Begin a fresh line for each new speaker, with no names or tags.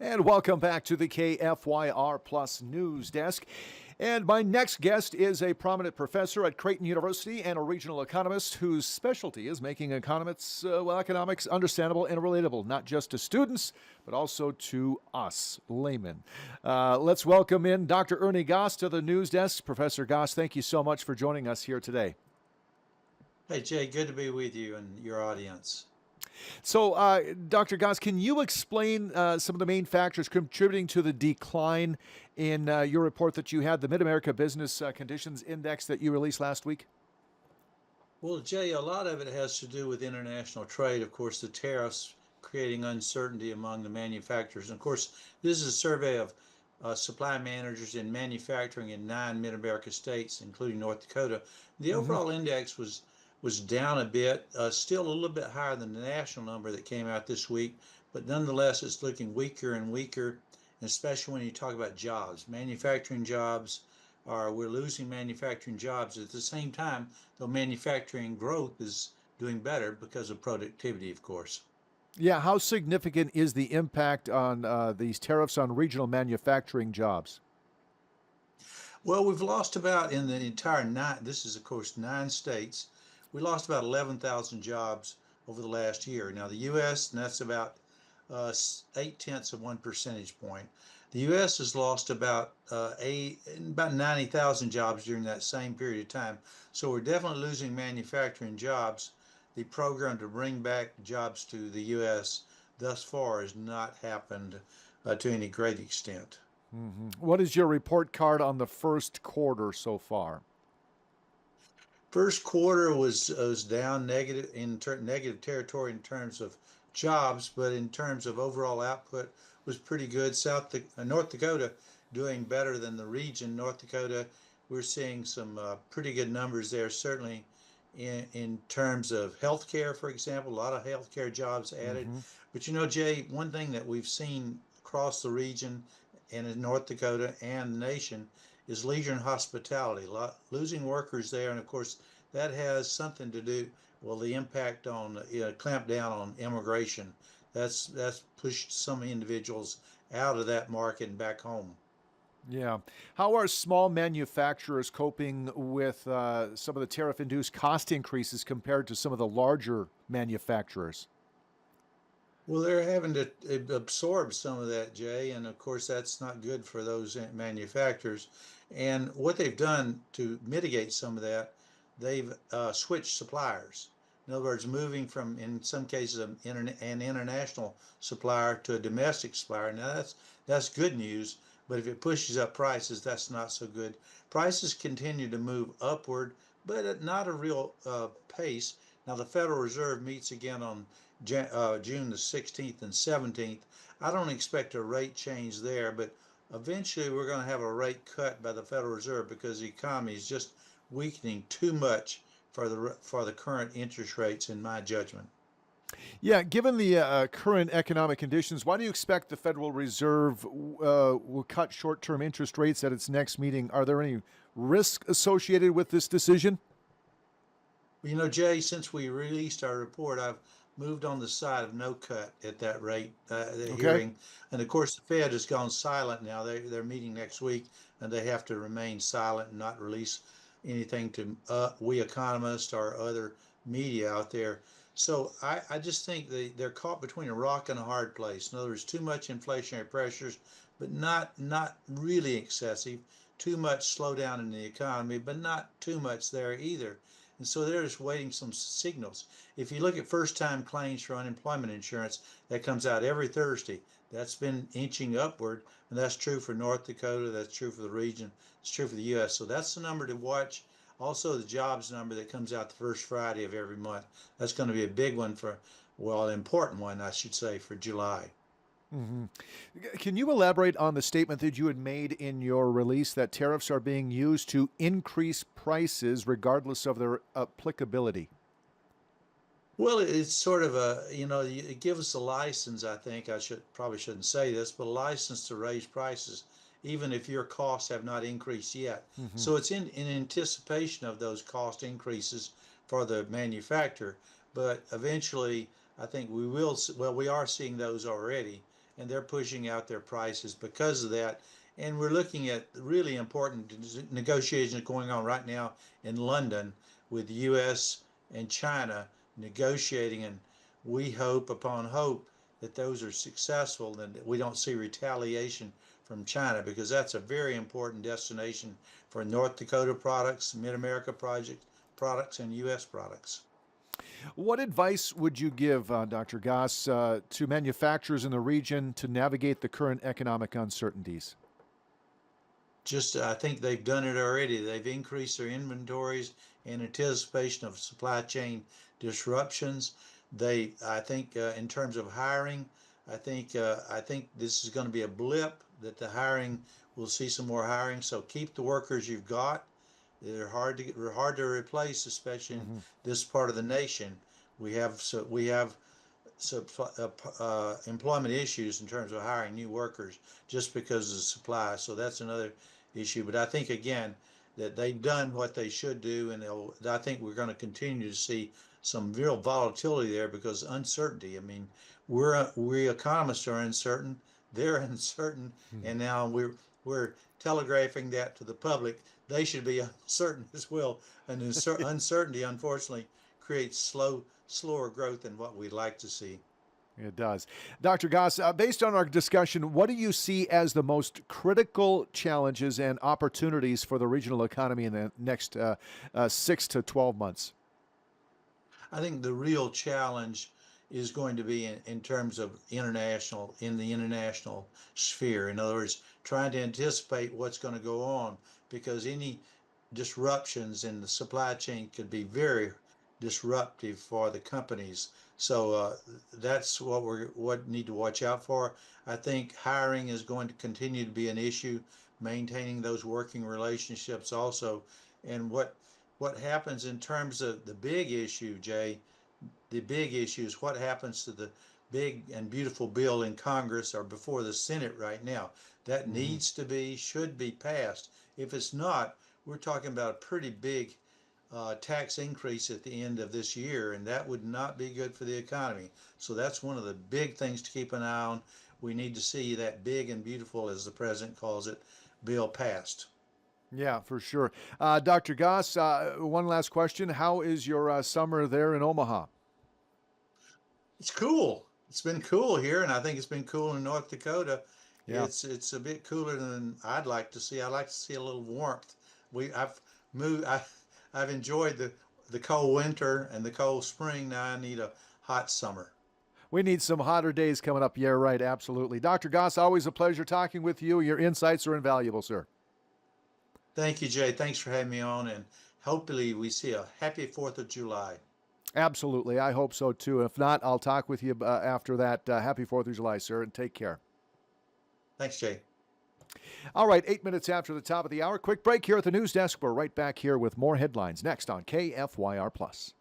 And welcome back to the KFYR Plus News Desk. And my next guest is a prominent professor at Creighton University and a regional economist whose specialty is making economics understandable and relatable, not just to students, but also to us, laymen. Let's welcome in Dr. Ernie Goss to the news desk. Professor Goss, thank you so much for joining us here today.
Hey Jay, good to be with you and your audience.
So, Dr. Goss, can you explain some of the main factors contributing to the decline in your report that you had, the Mid America Business Conditions Index that you released last week?
Well, Jay, a lot of it has to do with international trade. Of course, the tariffs creating uncertainty among the manufacturers. And of course, this is a survey of supply managers in manufacturing in 9 Mid-America states, including North Dakota. The
Mm-hmm.
overall index was down a bit, still a little bit higher than the national number that came out this week, but nonetheless, it's looking weaker and weaker, especially when you talk about jobs, manufacturing jobs. We're losing manufacturing jobs at the same time, though manufacturing growth is doing better because of productivity, of course.
Yeah, how significant is the impact on these tariffs on regional manufacturing jobs?
Well, we've lost about in the entire this is of course 9 states, we lost about 11,000 jobs over the last year. Now, the U.S., and that's about 8 tenths of 1 percentage point. The U.S. has lost about 90,000 jobs during that same period of time. So we're definitely losing manufacturing jobs. The program to bring back jobs to the U.S. thus far has not happened to any great extent.
Mm-hmm. What is your report card on the first quarter so far?
First quarter was down negative territory in terms of jobs, but in terms of overall output was pretty good. North Dakota doing better than the region. North Dakota, we're seeing some pretty good numbers there. Certainly, in terms of healthcare, for example, a lot of healthcare jobs added.
Mm-hmm.
But you know, Jay, one thing that we've seen across the region and in North Dakota and the nation is leisure and hospitality. Losing workers there, and of course that has something to do. Well, the impact on clamp down on immigration. That's pushed some individuals out of that market and back home.
Yeah. How are small manufacturers coping with some of the tariff induced cost increases compared to some of the larger manufacturers?
Well, they're having to absorb some of that, Jay, and of course that's not good for those manufacturers. And what they've done to mitigate some of that, they've switched suppliers. In other words, moving from, in some cases, an international supplier to a domestic supplier. Now that's good news, but if it pushes up prices, that's not so good. Prices continue to move upward, but at not a real pace. Now the Federal Reserve meets again on June the 16th and 17th. I don't expect a rate change there, but eventually we're going to have a rate cut by the Federal Reserve because the economy is just weakening too much for the current interest rates, in my judgment.
Yeah, given the current economic conditions, why do you expect the Federal Reserve will cut short term interest rates at its next meeting? Are there any risks associated with this decision?
Well, you know, Jay, since we released our report, I've moved on the side of no cut at that rate, the
Okay.
hearing. And of course, the Fed has gone silent now. They're meeting next week and they have to remain silent and not release anything to we economists or other media out there. So I just think they're caught between a rock and a hard place. In other words, too much inflationary pressures, but not really excessive. Too much slowdown in the economy, but not too much there either. And so they're just waiting some signals. If you look at first time claims for unemployment insurance, that comes out every Thursday. That's been inching upward, and that's true for North Dakota, that's true for the region, it's true for the U.S. So that's the number to watch. Also, the jobs number that comes out the first Friday of every month. That's going to be a big one well, an important one, I should say, for July.
Hmm. Can you elaborate on the statement that you had made in your release that tariffs are being used to increase prices regardless of their applicability?
Well, it's sort of it gives us a license. I think probably shouldn't say this, but a license to raise prices, even if your costs have not increased yet.
Hmm.
So it's in anticipation of those cost increases for the manufacturer. But eventually, I think we will. Well, we are seeing those already, and they're pushing out their prices because of that. And we're looking at really important negotiations going on right now in London with the U.S. and China negotiating, and we hope upon hope that those are successful and that we don't see retaliation from China, because that's a very important destination for North Dakota products, Mid-America products, and U.S. products.
What advice would you give, Dr. Goss, to manufacturers in the region to navigate the current economic uncertainties?
Just, I think they've done it already. They've increased their inventories in anticipation of supply chain disruptions. I think, in terms of hiring, I think this is going to be a blip. That the hiring, we'll see some more hiring. So keep the workers you've got. They're hard to replace, especially in
Hmm.
this part of the nation. We have employment issues in terms of hiring new workers just because of the supply. So that's another issue. But I think again that they've done what they should do, and I think we're going to continue to see some real volatility there because uncertainty. I mean, we economists are uncertain, they're uncertain, and now we're telegraphing that to the public. They should be uncertain as well, and uncertainty, unfortunately, creates slower growth than what we'd like to see.
It does. Dr. Goss, based on our discussion, what do you see as the most critical challenges and opportunities for the regional economy in the next 6 to 12 months?
I think the real challenge is going to be in terms of in the international sphere. In other words, trying to anticipate what's going to go on, because any disruptions in the supply chain could be very disruptive for the companies. So that's what need to watch out for. I think hiring is going to continue to be an issue, maintaining those working relationships also, and what happens in terms of the big issue, Jay. The big issue is what happens to the big and beautiful bill in Congress or before the Senate right now. That
Hmm.
should be passed. If it's not, we're talking about a pretty big tax increase at the end of this year, and that would not be good for the economy. So that's one of the big things to keep an eye on. We need to see that big and beautiful, as the president calls it, bill passed.
Yeah, for sure. Dr. Goss, one last question. How is your summer there in Omaha?
It's cool. It's been cool here, and I think it's been cool in North Dakota.
Yeah.
It's a bit cooler than I'd like to see. I'd like to see a little warmth. I've moved. I've enjoyed the cold winter and the cold spring. Now I need a hot summer.
We need some hotter days coming up. Yeah, right. Absolutely. Dr. Goss, always a pleasure talking with you. Your insights are invaluable, sir.
Thank you, Jay. Thanks for having me on, and hopefully we see a happy 4th of July.
Absolutely. I hope so too. If not, I'll talk with you after that. Happy 4th of July, sir, and take care.
Thanks, Jay.
All right, 8 minutes after the top of the hour. Quick break here at the news desk. We're right back here with more headlines next on KFYR Plus.